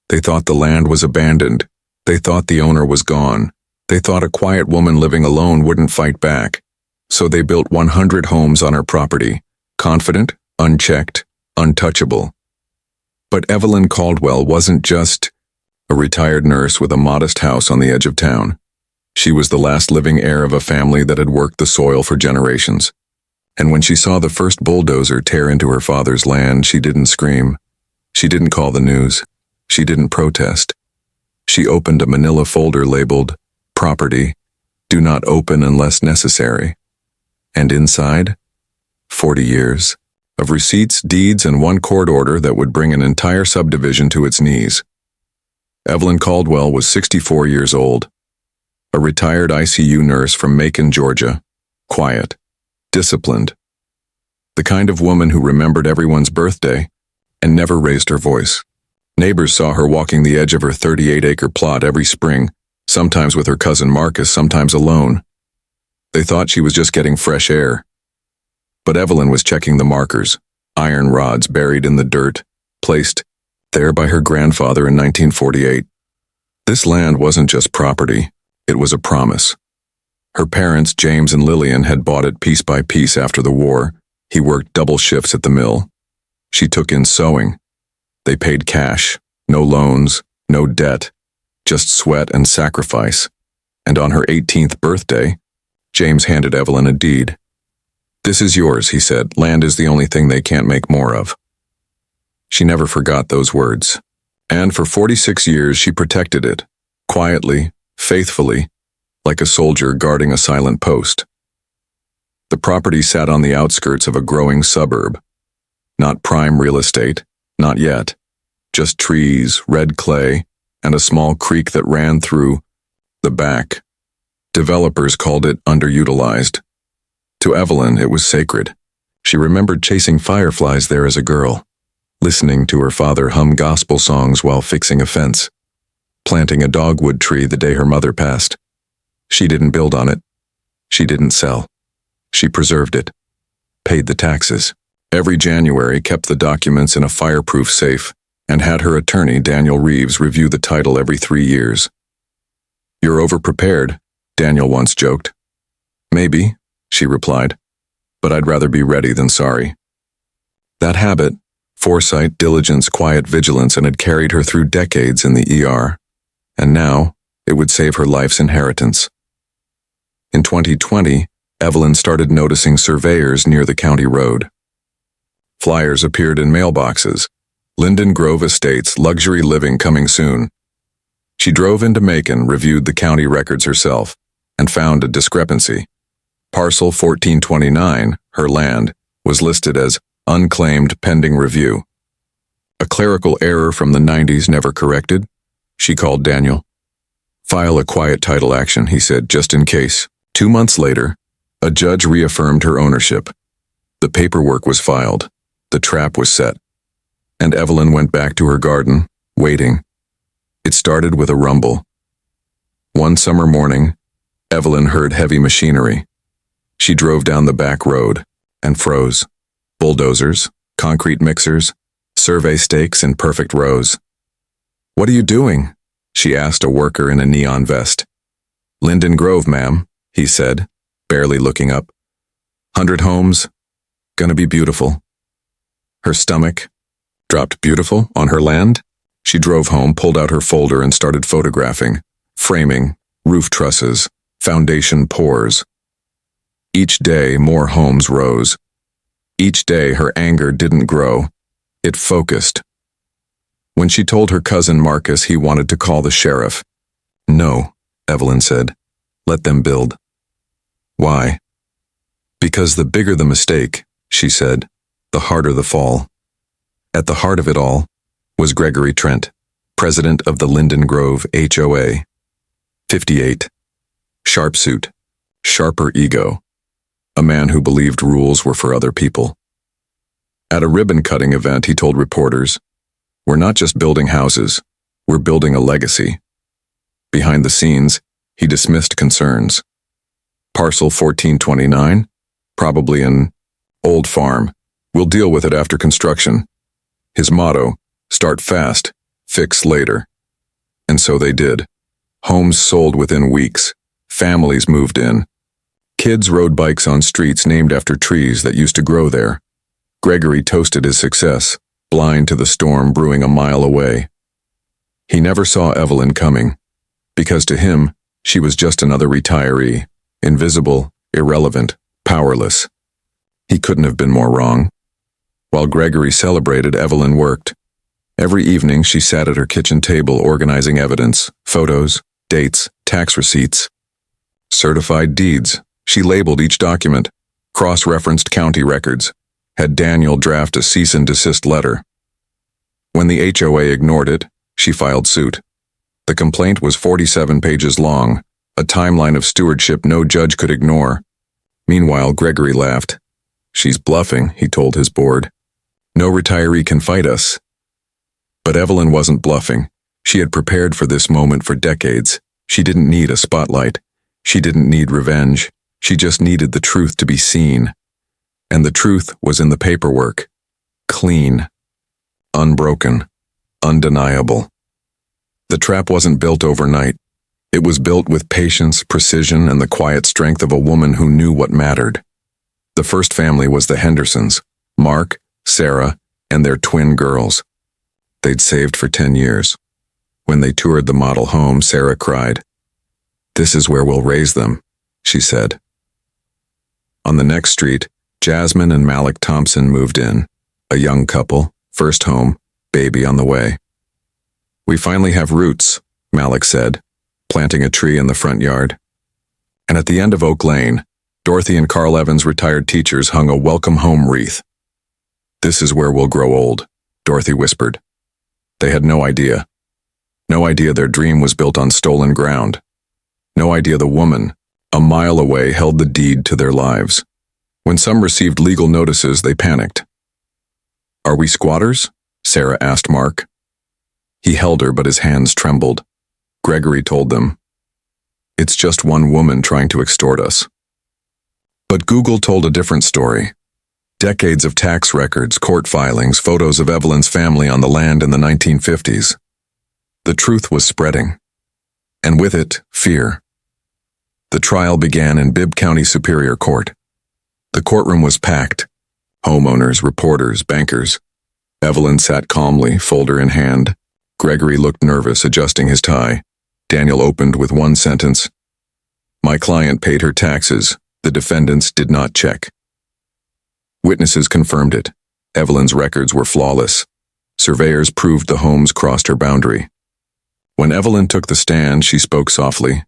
They thought the land was abandoned. They thought the owner was gone. They thought a quiet woman living alone wouldn't fight back. So they built 100 homes on her property, confident, unchecked, untouchable. But Evelyn Caldwell wasn't just a retired nurse with a modest house on the edge of town. She was the last living heir of a family that had worked the soil for generations. And when she saw the first bulldozer tear into her father's land, she didn't scream. She didn't call the news. She didn't protest. She opened a manila folder labeled, "Property, do not open unless necessary." And inside, 40 years of receipts, deeds, and one court order that would bring an entire subdivision to its knees. Evelyn Caldwell was 64 years old, a retired ICU nurse from Macon, Georgia, quiet, disciplined, the kind of woman who remembered everyone's birthday and never raised her voice. Neighbors saw her walking the edge of her 38-acre plot every spring, sometimes with her cousin Marcus, sometimes alone. They thought she was just getting fresh air. But Evelyn was checking the markers, iron rods buried in the dirt, placed there by her grandfather in 1948. This land wasn't just property, it was a promise. Her parents, James and Lillian, had bought it piece by piece after the war. He worked double shifts at the mill. She took in sewing. They paid cash, no loans, no debt, just sweat and sacrifice. And on her 18th birthday, James handed Evelyn a deed. "This is yours," he said. "Land is the only thing they can't make more of." She never forgot those words. And for 46 years she protected it, quietly, faithfully, like a soldier guarding a silent post. The property sat on the outskirts of a growing suburb. Not prime real estate, not yet. Just trees, red clay, and a small creek that ran through the back. Developers called it underutilized. To Evelyn, it was sacred. She remembered chasing fireflies there as a girl, listening to her father hum gospel songs while fixing a fence, planting a dogwood tree the day her mother passed. She didn't build on it. She didn't sell. She preserved it, paid the taxes. Every January kept the documents in a fireproof safe and had her attorney, Daniel Reeves, review the title every 3 years. "You're overprepared," Daniel once joked. "Maybe," she replied, "but I'd rather be ready than sorry." That habit, foresight, diligence, quiet vigilance, and had carried her through decades in the ER. And now, it would save her life's inheritance. In 2020, Evelyn started noticing surveyors near the county road. Flyers appeared in mailboxes. Linden Grove Estates, luxury living coming soon. She drove into Macon, reviewed the county records herself, and found a discrepancy. Parcel 1429, her land, was listed as unclaimed pending review. A clerical error from the 90s never corrected. She called Daniel. "File a quiet title action," he said, "just in case." 2 months later, a judge reaffirmed her ownership. The paperwork was filed. The trap was set. And Evelyn went back to her garden, waiting. It started with a rumble. One summer morning, Evelyn heard heavy machinery. She drove down the back road and froze. Bulldozers, concrete mixers, survey stakes in perfect rows. "What are you doing?" she asked a worker in a neon vest. "Linden Grove, ma'am," he said, barely looking up. "100 homes. Gonna be beautiful." Her stomach dropped. Beautiful on her land? She drove home, pulled out her folder, and started photographing, framing, roof trusses, foundation pours. Each day, more homes rose. Each day, her anger didn't grow. It focused. When she told her cousin Marcus, he wanted to call the sheriff. "No," Evelyn said. "Let them build." "Why?" "Because the bigger the mistake," she said, "the harder the fall." At the heart of it all was Gregory Trent, president of the Linden Grove HOA. 58. Sharp suit, sharper ego. A man who believed rules were for other people. At a ribbon-cutting event, he told reporters, "We're not just building houses, we're building a legacy." Behind the scenes, he dismissed concerns. Parcel 1429? Probably an old farm. We'll deal with it after construction. His motto, start fast, fix later. And so they did. Homes sold within weeks. Families moved in. Kids rode bikes on streets named after trees that used to grow there. Gregory toasted his success, blind to the storm brewing a mile away. He never saw Evelyn coming, because to him, she was just another retiree, invisible, irrelevant, powerless. He couldn't have been more wrong. While Gregory celebrated, Evelyn worked. Every evening she sat at her kitchen table organizing evidence, photos, dates, tax receipts, certified deeds. She labeled each document, cross-referenced county records, had Daniel draft a cease and desist letter. When the HOA ignored it, she filed suit. The complaint was 47 pages long, a timeline of stewardship no judge could ignore. Meanwhile, Gregory laughed. "She's bluffing," he told his board. "No retiree can fight us." But Evelyn wasn't bluffing. She had prepared for this moment for decades. She didn't need a spotlight. She didn't need revenge. She just needed the truth to be seen. And the truth was in the paperwork. Clean. Unbroken. Undeniable. The trap wasn't built overnight. It was built with patience, precision, and the quiet strength of a woman who knew what mattered. The first family was the Hendersons, Mark, Sarah, and their twin girls. They'd saved for 10 years. When they toured the model home, Sarah cried. "This is where we'll raise them," she said. On the next street, Jasmine and Malik Thompson moved in, a young couple, first home, baby on the way. "We finally have roots," Malik said, planting a tree in the front yard. And at the end of Oak Lane, Dorothy and Carl Evans, retired teachers, hung a welcome home wreath. "This is where we'll grow old," Dorothy whispered. They had no idea. No idea their dream was built on stolen ground. No idea the woman, a mile away, held the deed to their lives. When some received legal notices, they panicked. "Are we squatters?" Sarah asked Mark. He held her, but his hands trembled. Gregory told them, "It's just one woman trying to extort us." But Google told a different story. Decades of tax records, court filings, photos of Evelyn's family on the land in the 1950s. The truth was spreading. And with it, fear. The trial began in Bibb County Superior Court. The courtroom was packed. Homeowners, reporters, bankers. Evelyn sat calmly, folder in hand. Gregory looked nervous, adjusting his tie. Daniel opened with one sentence. "My client paid her taxes. The defendants did not check." Witnesses confirmed it. Evelyn's records were flawless. Surveyors proved the homes crossed her boundary. When Evelyn took the stand, she spoke softly.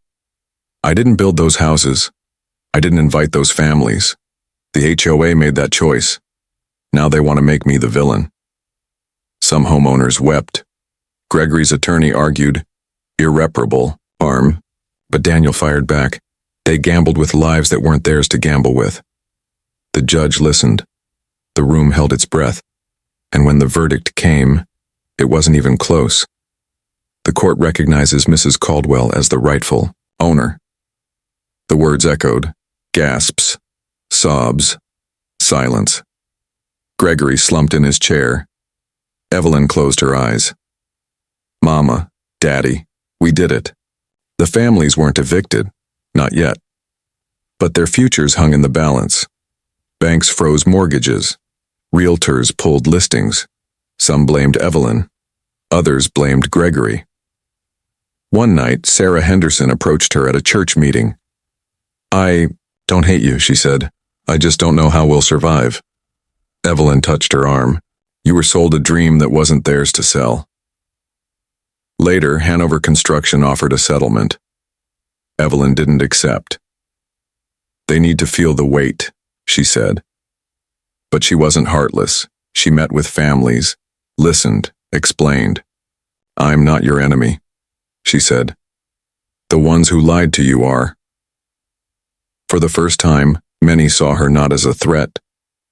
"I didn't build those houses. I didn't invite those families. The HOA made that choice. Now they want to make me the villain." Some homeowners wept. Gregory's attorney argued, "Irreparable harm." But Daniel fired back. They gambled with lives that weren't theirs to gamble with. The judge listened. The room held its breath. And when the verdict came, it wasn't even close. The court recognizes Mrs. Caldwell as the rightful owner. The words echoed. Gasps. Sobs. Silence. Gregory slumped in his chair. Evelyn closed her eyes. "Mama, Daddy, we did it." The families weren't evicted. Not yet. But their futures hung in the balance. Banks froze mortgages. Realtors pulled listings. Some blamed Evelyn. Others blamed Gregory. One night, Sarah Henderson approached her at a church meeting. "I don't hate you," she said. "I just don't know how we'll survive." Evelyn touched her arm. "You were sold a dream that wasn't theirs to sell." Later, Hanover Construction offered a settlement. Evelyn didn't accept. "They need to feel the weight," she said. But she wasn't heartless. She met with families, listened, explained. "I'm not your enemy," she said. "The ones who lied to you are." For the first time, many saw her not as a threat,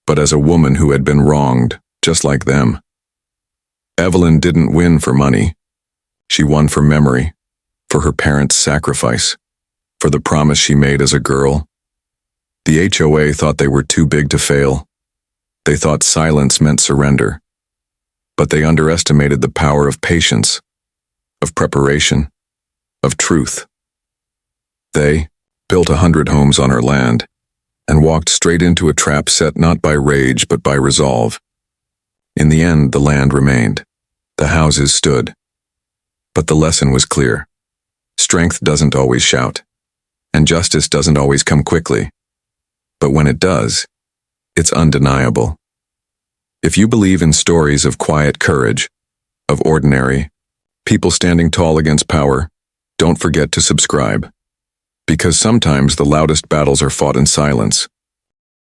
but as a woman who had been wronged, just like them. Evelyn didn't win for money. She won for memory, for her parents' sacrifice, for the promise she made as a girl. The HOA thought they were too big to fail. They thought silence meant surrender. But they underestimated the power of patience, of preparation, of truth. They built 100 homes on her land and walked straight into a trap set not by rage but by resolve. In the end, the land remained. The houses stood. But the lesson was clear. Strength doesn't always shout, and justice doesn't always come quickly. But when it does, it's undeniable. If you believe in stories of quiet courage, of ordinary, people standing tall against power, don't forget to subscribe. Because sometimes the loudest battles are fought in silence.